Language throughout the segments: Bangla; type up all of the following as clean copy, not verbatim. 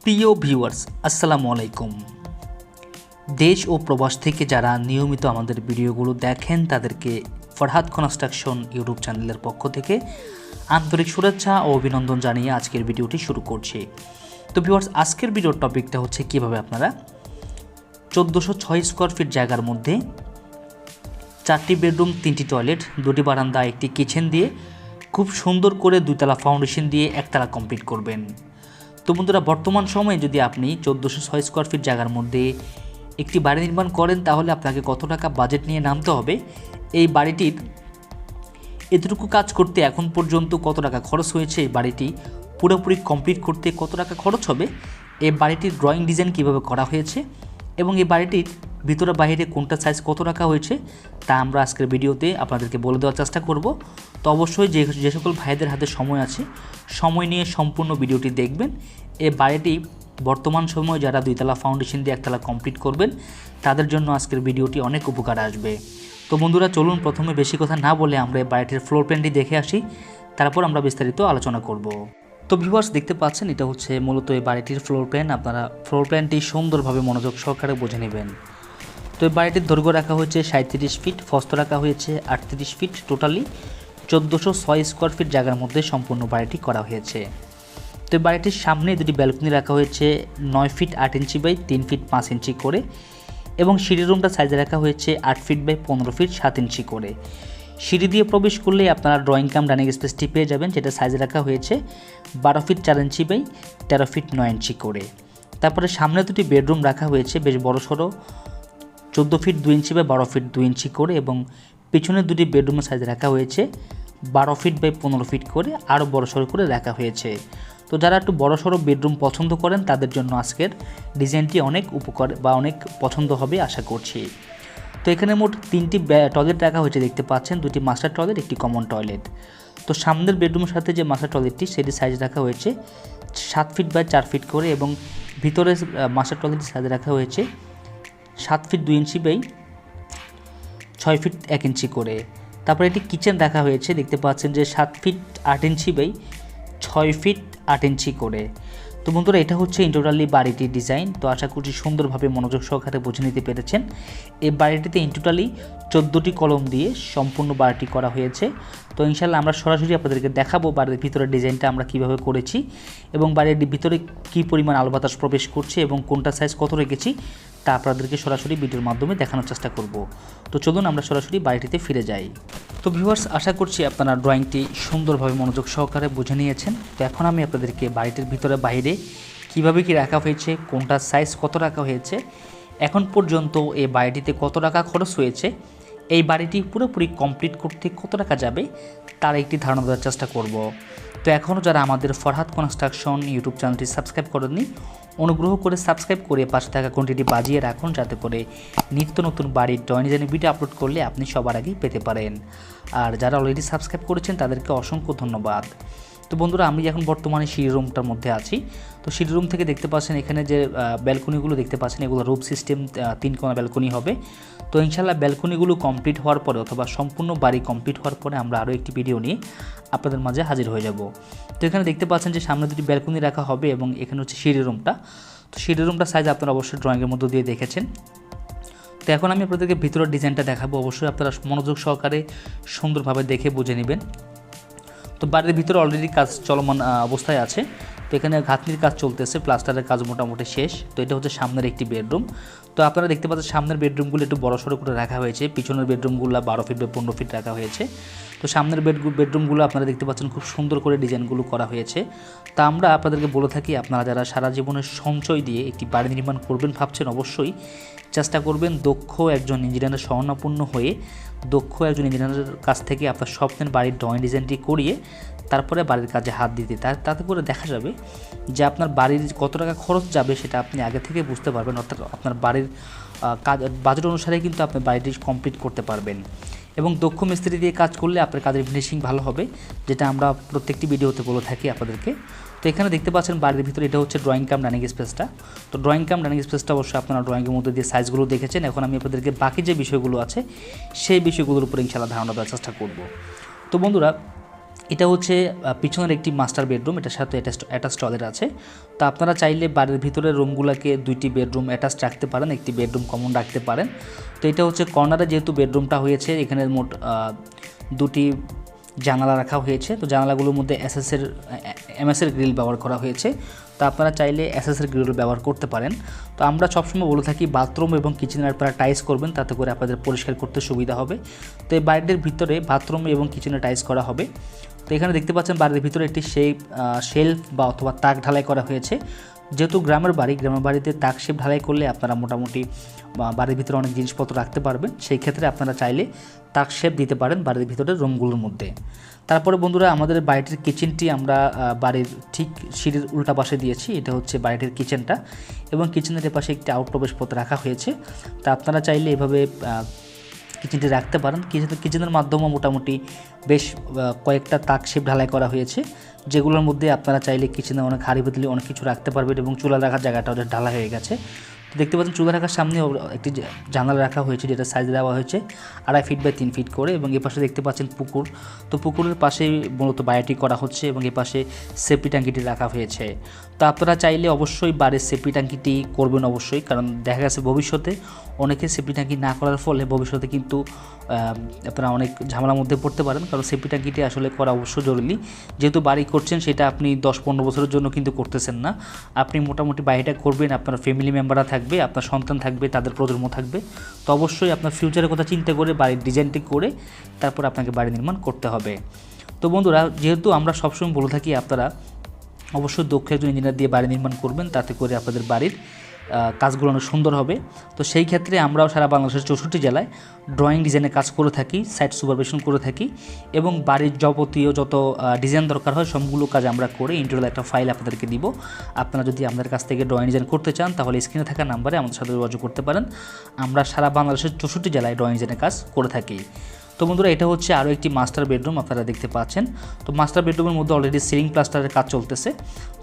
প্রিয় ভিউয়ার্স, আসসালামু আলাইকুম। দেশ ও প্রবাস থেকে যারা নিয়মিত আমাদের ভিডিওগুলো দেখেন তাদেরকে ফরহাদ কনস্ট্রাকশন ইউটিউব চ্যানেলের পক্ষ থেকে আন্তরিক শুভেচ্ছা ও অভিনন্দন জানিয়ে আজকের ভিডিওটি শুরু করছি। তো ভিউয়ার্স, আজকের ভিডিওর টপিকটা হচ্ছে কিভাবে আপনারা 1406 স্কোয়ার ফিট জায়গার মধ্যে 4টি বেডরুম, 3টি টয়লেট, 2টি বারান্দা, একটি কিচেন দিয়ে খুব সুন্দর করে 2তলা ফাউন্ডেশন দিয়ে 1তলা কমপ্লিট করবেন। তো বন্ধুরা, বর্তমান সময়ে যদি আপনি 1406 স্কোয়ার ফিট জায়গার মধ্যে একটি বাড়ি নির্মাণ করেন তাহলে আপনাকে কত টাকা বাজেট নিয়ে নামতে হবে, এই বাড়িটির এতটুকু কাজ করতে এখন পর্যন্ত কত টাকা খরচ হয়েছে, এই বাড়িটি পুরোপুরি কমপ্লিট করতে কত টাকা খরচ হবে, এই বাড়িটির ড্রয়িং ডিজাইন কীভাবে করা হয়েছে এবং এই বাড়িটির ভিতরে বাইরে কোনটা সাইজ কত টাকা হয়েছে তা আমরা আজকের ভিডিওতে আপনাদেরকে বলে দেওয়ার চেষ্টা করব। তো অবশ্যই যে সকল ভাইদের হাতে সময় আছে, সময় নিয়ে সম্পূর্ণ ভিডিওটি দেখবেন। এই বাড়িটি বর্তমান সময়ে যারা 2তলা ফাউন্ডেশন দিয়ে 1তলা কমপ্লিট করবেন তাদের জন্য আজকের ভিডিওটি অনেক উপকার আসবে। তো বন্ধুরা, চলুন প্রথমে বেশি কথা না বলে আমরা এই বাড়িটির ফ্লোর প্ল্যানটি দেখে আসি, তারপর আমরা বিস্তারিত আলোচনা করব। তো ভিউয়ার্স, দেখতে পাচ্ছেন এটা হচ্ছে মূলত এই বাড়িটির ফ্লোর প্ল্যান। আপনারা ফ্লোর প্ল্যানটি সুন্দরভাবে মনোযোগ সহকারে বুঝে নেবেন। তো এই বাড়িটির দৈর্ঘ্য রাখা হয়েছে 37 ফিট, প্রস্থ রাখা হয়েছে 38 ফিট, টোটালি 1406 স্কোয়ার ফিট জায়গার মধ্যে সম্পূর্ণ বাড়িটি করা হয়েছে। তো এই বাড়িটির সামনে দুটি ব্যালকনি রাখা হয়েছে 9 ফিট 8 ইঞ্চি বাই 3 ফিট 5 ইঞ্চি করে, এবং সিঁড়ি রুমটা সাইজে রাখা হয়েছে 8 ফিট বাই 15 ফিট 7 ইঞ্চি করে। সিঁড়ি দিয়ে প্রবেশ করলে আপনারা ড্রয়িং কাম ডাইনিং স্পেসটি পেয়ে যাবেন, যেটা সাইজে রাখা হয়েছে 12 ফিট 4 ইঞ্চি বাই 13 ফিট 9 ইঞ্চি করে। তারপরে সামনে দুটি বেডরুম রাখা হয়েছে বেশ বড়সড় 14 ফিট 2 ইঞ্চি বাই 12 ফিট 2 ইঞ্চি করে, এবং পিছনে দুটি বেডরুমের সাইজ রাখা হয়েছে 12 ফিট বাই 15 ফিট করে, আরও বড়সড় করে রাখা হয়েছে। তো যারা একটু বড়সড় বেডরুম পছন্দ করেন তাদের জন্য আজকের ডিজাইনটি অনেক উপকার বা অনেক পছন্দ হবে আশা করছি। তো এখানে মোট 3টি টয়লেট রাখা হয়েছে, দেখতে পাচ্ছেন, 2টি মাস্টার টয়লেট, একটি কমন টয়লেট। তো সামনের বেডরুমের সাথে যে মাস্টার টয়লেটটি সেটি সাইজ রাখা হয়েছে 7 ফিট বাই 4 ফিট করে, এবং ভিতরে মাস্টার টয়লেটটি সাইজ রাখা হয়েছে 7 ফিট 2 ইঞ্চি বাই 6 ফিট 1 ইঞ্চি করে। তারপরে একটি কিচেন রাখা হয়েছে, দেখতে পাচ্ছেন যে 7 ফিট 8 ইঞ্চি বাই 6 ফিট 8 ইঞ্চি করে। তো বন্ধুরা, এটা হচ্ছে ইনটোটালি বাড়িটির ডিজাইন। তো আশা করছি সুন্দরভাবে মনোযোগ সহকারে বুঝে নিতে পেরেছেন। এই বাড়িটিতে ইনটোটালি 14টি কলম দিয়ে সম্পূর্ণ বাড়িটি করা হয়েছে। তো ইনশাল্লাহ আমরা সরাসরি আপনাদেরকে দেখাবো বাড়ির ভিতরের ডিজাইনটা আমরা কিভাবে করেছি এবং বাড়ির ভিতরে কী পরিমাণ আলো বাতাস প্রবেশ করছে এবং কোনটা সাইজ কত রেখেছি তা আপনাদেরকে সরাসরি ভিডিওর মাধ্যমে দেখানোর চেষ্টা করব। তো চলুন আমরা সরাসরি বাড়িটিতে ফিরে যাই। তো ভিউয়ার্স, আশা করছি আপনারা ড্রয়িংটি সুন্দরভাবে মনোযোগ সহকারে বুঝে নিয়েছেন। তো এখন আমি আপনাদেরকে বাড়িটির ভিতরে বাইরে কিভাবে কি রাখা হয়েছে, কোনটা সাইজ কত রাখা হয়েছে, এখন পর্যন্ত এই বাড়িটিতে কত টাকা খরচ হয়েছে, এই বাড়িটি পুরোপুরি কমপ্লিট করতে কত টাকা যাবে তার একটি ধারণা দেওয়ার চেষ্টা করব। তো এখনও যারা আমাদের ফরহাদ কনস্ট্রাকশন ইউটিউব চ্যানেলটি সাবস্ক্রাইব করেননি, অনুগ্রহ করে সাবস্ক্রাইব করে পাশে থাকা ঘন্টিটি বাজিয়ে রাখুন, যাতে করে নিত্য নতুন বাড়ির ড্রয়িং ডিজাইনের ভিডিও আপলোড করলে আপনি সবার আগেই পেতে পারেন। আর যারা অলরেডি সাবস্ক্রাইব করেছেন তাদেরকে অসংখ্য ধন্যবাদ। তো বন্ধুরা, আমি এখন বর্তমানে সিঁড়ি রুমটার মধ্যে আছি। তো সিঁড়ি রুম থেকে দেখতে পাচ্ছেন এখানে যে ব্যালকনিগুলো দেখতে পাচ্ছেন, এগুলো রুফ সিস্টেম 3 কোণা ব্যালকনি হবে। তো ইনশাল্লাহ ব্যালকনিগুলো কমপ্লিট হওয়ার পরে অথবা সম্পূর্ণ বাড়ি কমপ্লিট হওয়ার পরে আমরা আরও একটি ভিডিও নিয়ে আপনাদের মাঝে হাজির হয়ে যাব। তো এখানে দেখতে পাচ্ছেন যে সামনে দুটি ব্যালকনি রাখা হবে এবং এখানে হচ্ছে সিঁড়ি রুমটা। তো সিঁড়ি রুমটা সাইজ আপনারা অবশ্যই ড্রয়িংয়ের মধ্যে দিয়ে দেখেছেন। তো এখন আমি আপনাদেরকে ভিতরের ডিজাইনটা দেখাবো, অবশ্যই আপনারা মনোযোগ সহকারে সুন্দরভাবে দেখে বুঝে নেবেন। তো বাড়ির ভিতরে অলরেডি কাজ চলমান অবস্থায় আছে। তো এখানে ঘাতনির কাজ চলতেছে, প্লাস্টারের কাজ মোটামুটি শেষ। তো এটা হচ্ছে সামনের একটি বেডরুম। তো আপনারা দেখতে পাচ্ছেন সামনের বেডরুমগুলো একটু বড়সড় করে রাখা হয়েছে, পিছনের বেডরুমগুলো 12 ফিট বা 15 ফিট রাখা হয়েছে। তো সামনের বেডরুমগুলো আপনারা দেখতে পাচ্ছেন খুব সুন্দর করে ডিজাইনগুলো করা হয়েছে। তা আমরা আপনাদেরকে বলে থাকি, আপনারা যারা সারা জীবনের সঞ্চয় দিয়ে একটি বাড়ি নির্মাণ করবেন ভাবছেন, অবশ্যই চেষ্টা করবেন দক্ষ একজন ইঞ্জিনিয়ারের শরণাপন্ন হয়ে দক্ষ একজন ইঞ্জিনিয়ারের কাছ থেকে আপনার স্বপ্নের বাড়ির ড্রয়িং ডিজাইনটি করিয়ে তারপরে বাড়ির কাজে হাত দিতে। তাতে করে দেখা যাবে যে আপনার বাড়ির কত টাকা খরচ যাবে সেটা আপনি আগে থেকে বুঝতে পারবেন, অর্থাৎ আপনার বাড়ির কাজ বাজেট অনুসারে কিন্তু আপনি বাড়িটি কমপ্লিট করতে পারবেন। এবং দক্ষ মিস্ত্রি দিয়ে কাজ করলে আপনার কাজের ফিনিশিং ভালো হবে, যেটা আমরা প্রত্যেকটি ভিডিওতে বলে থাকি আপনাদেরকে। তো এখানে দেখতে পাচ্ছেন বাড়ির ভিতরে এটা হচ্ছে ড্রয়িং কাম ডাইনিং স্পেসটা। তো ড্রয়িং কাম ডাইনিং স্পেসটা অবশ্যই আপনারা ড্রয়িংয়ের মধ্যে দিয়ে সাইজগুলো দেখেছেন। এখন আমি আপনাদেরকে বাকি যে বিষয়গুলো আছে সেই বিষয়গুলোর উপরে ইনশাআল্লাহ ধারণা দেওয়ার চেষ্টা করব। তো বন্ধুরা, এটা হচ্ছে পিছনের একটি মাস্টার বেডরুম, এটার সাথে অ্যাটাচ টয়লেট আছে। তো আপনারা চাইলে বাড়ির ভিতরের রুমগুলোকে 2টি বেডরুম অ্যাটাচ রাখতে পারেন, একটি বেডরুম কমন রাখতে পারেন। তো এটা হচ্ছে কর্নারে যেহেতু বেডরুমটা হয়েছে, এখানে মোট 2টি জানালা রাখা হয়েছে। তো জানালাগুলোর মধ্যে এমএসের গ্রিল ব্যবহার করা হয়েছে। তো আপনারা চাইলে এসএসের গ্রিল ব্যবহার করতে পারেন। তো আমরা সবসময় বলে থাকি বাথরুম এবং কিচেনের আপনারা টাইলস করবেন, তাতে করে আপনাদের পরিষ্কার করতে সুবিধা হবে। তো এই বাড়িটির ভিতরে বাথরুম এবং কিচেনে টাইলস করা হবে। তো এখানে দেখতে পাচ্ছেন বাড়ির ভিতরে একটি শেলফ বা অথবা তাক ঢালাই করা হয়েছে। যেহেতু গ্রামের বাড়িতে তাক শেপ ঢালাই করলে আপনারা মোটামুটি বাড়ির ভিতরে অনেক জিনিসপত্র রাখতে পারবেন। সেই ক্ষেত্রে আপনারা চাইলে তাক শেপ দিতে পারেন বাড়ির ভিতরের রুমগুলোর মধ্যে। তারপরে বন্ধুরা, আমাদের বাড়িটির কিচেনটি আমরা বাড়ির ঠিক সিঁড়ির উল্টা পাশে দিয়েছি। এটা হচ্ছে বাড়িটির কিচেনটা, এবং কিচেনের পাশে একটি আউট প্রবেশপথ রাখা হয়েছে। তা আপনারা চাইলে এভাবে কিচেনটি রাখতে পারেন। কিচেনের মাধ্যমেও মোটামুটি বেশ কয়েকটা তাক শেপ ঢালাই করা হয়েছে, যেগুলোর মধ্যে আপনারা চাইলে কিচেনে অনেক হাঁড়ি পাতিল অনেক কিছু রাখতে পারবেন, এবং চুলা রাখার জায়গাটা ওদের ঢালা হয়ে গেছে। তো দেখতে পাচ্ছেন চুলা রাখার সামনে একটি জানালা রাখা হয়েছে, যেটা সাইজ দেওয়া হয়েছে 2.5 ফিট বাই 3 ফিট করে, এবং এ পাশে দেখতে পাচ্ছেন পুকুর। তো পুকুরের পাশেই মূলত বাড়িটি করা হচ্ছে, এবং এ পাশে সেফটি ট্যাঙ্কিটি রাখা হয়েছে। তো আপনারা চাইলে অবশ্যই বাড়ির সেফটি ট্যাঙ্কিটি করবেন অবশ্যই, কারণ দেখা গেছে ভবিষ্যতে অনেকে সেফটি ট্যাঙ্কি না করার ফলে ভবিষ্যতে কিন্তু আপনারা অনেক ঝামেলার মধ্যে পড়তে পারেন। কারণ সেফটি ট্যাঙ্কিটি আসলে করা অবশ্যই জরুরি। যেহেতু বাড়ি করছেন, সেটা আপনি 10-15 বছরের জন্য কিন্তু করতেছেন না, আপনি মোটামুটি বাড়িটা করবেন, আপনার ফ্যামিলি মেম্বাররা থাকবে, আপনার সন্তান থাকবে, তাদের প্রজন্ম থাকবে। তো অবশ্যই আপনার ফিউচারের কথা চিন্তা করে বাড়ির ডিজাইনটি করে তারপর আপনাকে বাড়ি নির্মাণ করতে হবে। তো বন্ধুরা, যেহেতু আমরা সবসময় বলে থাকি আপনারা অবশ্যই দক্ষ একজন ইঞ্জিনিয়ার দিয়ে বাড়ি নির্মাণ করবেন, তাতে করে আপনাদের বাড়ির কাজগুলো অনেক সুন্দর হবে। তো সেই ক্ষেত্রে আমরাও সারা বাংলাদেশের 64 জেলায় ড্রয়িং ডিজাইনের কাজ করে থাকি, সাইট সুপারভিশন করে থাকি, এবং বাড়ির যাবতীয় যত ডিজাইন দরকার হয় সবগুলো কাজ আমরা করে ইন্টারনাল একটা ফাইল আপনাদেরকে দিব। আপনারা যদি আমাদের কাছ থেকে ড্রয়িং ডিজাইন করতে চান, তাহলে স্ক্রিনে থাকা নাম্বারে আমাদের সাথে যোগাযোগ করতে পারেন। আমরা সারা বাংলাদেশের 64 জেলায় ড্রয়িং ডিজাইনের কাজ করে থাকি। তো বন্ধুরা, এটা হচ্ছে আরও একটি মাস্টার বেডরুম আপনারা দেখতে পাচ্ছেন। তো মাস্টার বেডরুমের মধ্যে অলরেডি সিলিং প্লাস্টারের কাজ চলতেছে।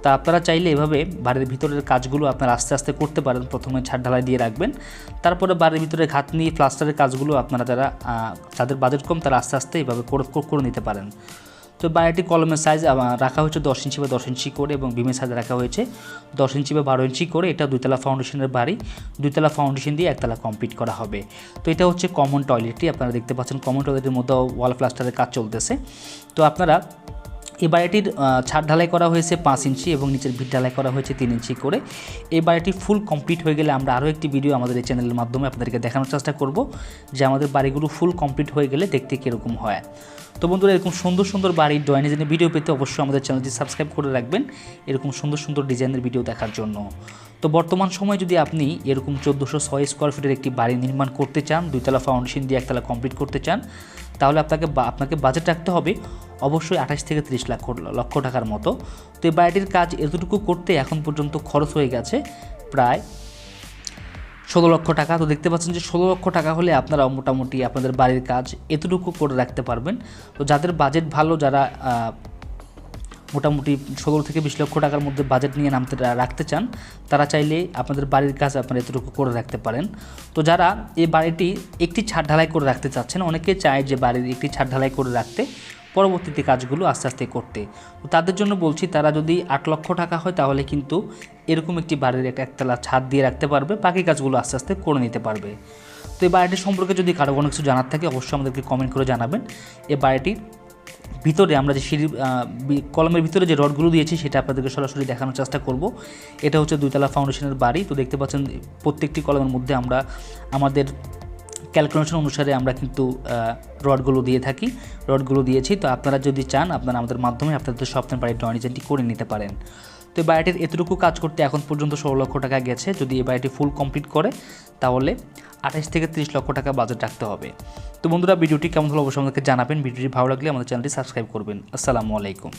তা আপনারা চাইলে এভাবে বাড়ির ভিতরের কাজগুলো আপনারা আস্তে আস্তে করতে পারেন। প্রথমে ছাদ ঢালাই দিয়ে রাখবেন, তারপরে বাড়ির ভিতরে ঘাতনি প্লাস্টারের কাজগুলো আপনারা যাদের বাজেট কম তারা আস্তে আস্তে এভাবে করে নিতে পারেন। তো বাড়িটি কলমের সাইজ রাখা হয়েছে 10 ইঞ্চি বা 10 ইঞ্চি করে, এবং বিমের সাইজ রাখা হয়েছে 10 ইঞ্চি বা 12 ইঞ্চি করে। এটা 2তলা ফাউন্ডেশনের বাড়ি, 2তলা ফাউন্ডেশন দিয়ে 1তলা কমপ্লিট করা হবে। তো এটা হচ্ছে কমন টয়লেটটি, আপনারা দেখতে পাচ্ছেন কমন টয়লেটের মধ্যে ওয়াল প্লাস্টারের কাজ চলতেছে। তো আপনারা এই বাড়িটির ছাদ ঢালাই করা হয়েছে 5 ইঞ্চি, এবং নিচের ভিত ঢালাই করা হয়েছে 3 ইঞ্চি করে। এই বাড়িটি ফুল কমপ্লিট হয়ে গেলে আমরা আরও একটি ভিডিও আমাদের এই চ্যানেলের মাধ্যমে আপনাদেরকে দেখানোর চেষ্টা করব, যে আমাদের বাড়িগুলো ফুল কমপ্লিট হয়ে গেলে দেখতে কীরকম হয়। তো বন্ধুরা, এরকম সুন্দর সুন্দর বাড়ির ড্রয়িং ডিজাইনের ভিডিও পেতে অবশ্যই আমাদের চ্যানেলটি সাবস্ক্রাইব করে রাখবেন, এরকম সুন্দর সুন্দর ডিজাইনের ভিডিও দেখার জন্য। তো বর্তমান সময়ে যদি আপনি এরকম 1406 স্কোয়ার ফিটের একটি বাড়ি নির্মাণ করতে চান, 2তলা ফাউন্ডেশন দিয়ে 1তলা কমপ্লিট করতে চান, তাহলে আপনাকে বাজেট রাখতে হবে অবশ্যই 28 থেকে 30 লক্ষ টাকার মতো। তো এই বাড়িটির কাজ এতটুকু করতে এখন পর্যন্ত খরচ হয়ে গেছে প্রায় 16 লক্ষ টাকা। তো দেখতে পাচ্ছেন যে 16 লক্ষ টাকা হলে আপনারা মোটামুটি আপনাদের বাড়ির কাজ এতটুকু করে রাখতে পারবেন। তো যাদের বাজেট ভালো, যারা মোটামুটি 16 থেকে 20 লক্ষ টাকার মধ্যে বাজেট নিয়ে রাখতে চান, তারা চাইলে আপনাদের বাড়ির কাজ আপনারা এতটুকু করে রাখতে পারেন। তো যারা এই বাড়িটি একটি ছাদ ঢালাই করে রাখতে চাচ্ছেন, অনেকে চায় যে বাড়ির একটি ছাদ ঢালাই করে রাখতে, পরবর্তীতে কাজগুলো আস্তে আস্তে করতে, তো তাদের জন্য বলছি, তারা যদি 8 লক্ষ টাকা হয় তাহলে কিন্তু এরকম একটি বাড়ির একতলা ছাদ দিয়ে রাখতে পারবে, বাকি কাজগুলো আস্তে আস্তে করে নিতে পারবে। তো এই বাড়িটির সম্পর্কে যদি কারো কোনো কিছু জানার থাকে অবশ্যই আমাদেরকে কমেন্ট করে জানাবেন। এই বাড়িটির ভিতরে আমরা যে কলমের ভিতরে যে রডগুলো দিয়েছি সেটা আপনাদেরকে সরাসরি দেখানোর চেষ্টা করব। এটা হচ্ছে 2তলা ফাউন্ডেশনের বাড়ি। তো দেখতে পাচ্ছেন প্রত্যেকটি কলমের মধ্যে আমরা আমাদের ক্যালকুলেশন অনুসারে আমরা কিন্তু রডগুলো দিয়েছি। তো আপনারা যদি চান, আপনারা আমাদের মাধ্যমে আপনাদের স্বপ্নের বাড়ির ড্রয়িং ডিজাইনটি করে নিতে পারেন। তো এই বাড়িটির এতটুকু কাজ করতে এখন পর্যন্ত 16 লক্ষ টাকা গেছে। যদি এই বাড়িটি ফুল কমপ্লিট করে তাহলে 28 থেকে 30 লক্ষ টাকা বাজেট রাখতে হবে। তো বন্ধুরা, ভিডিওটি কেমন হলো অবশ্যই আমাদেরকে জানাবেন। ভিডিওটি ভালো লাগলে আমাদের চ্যানেলটি সাবস্ক্রাইব করবেন। আসসালামু আলাইকুম।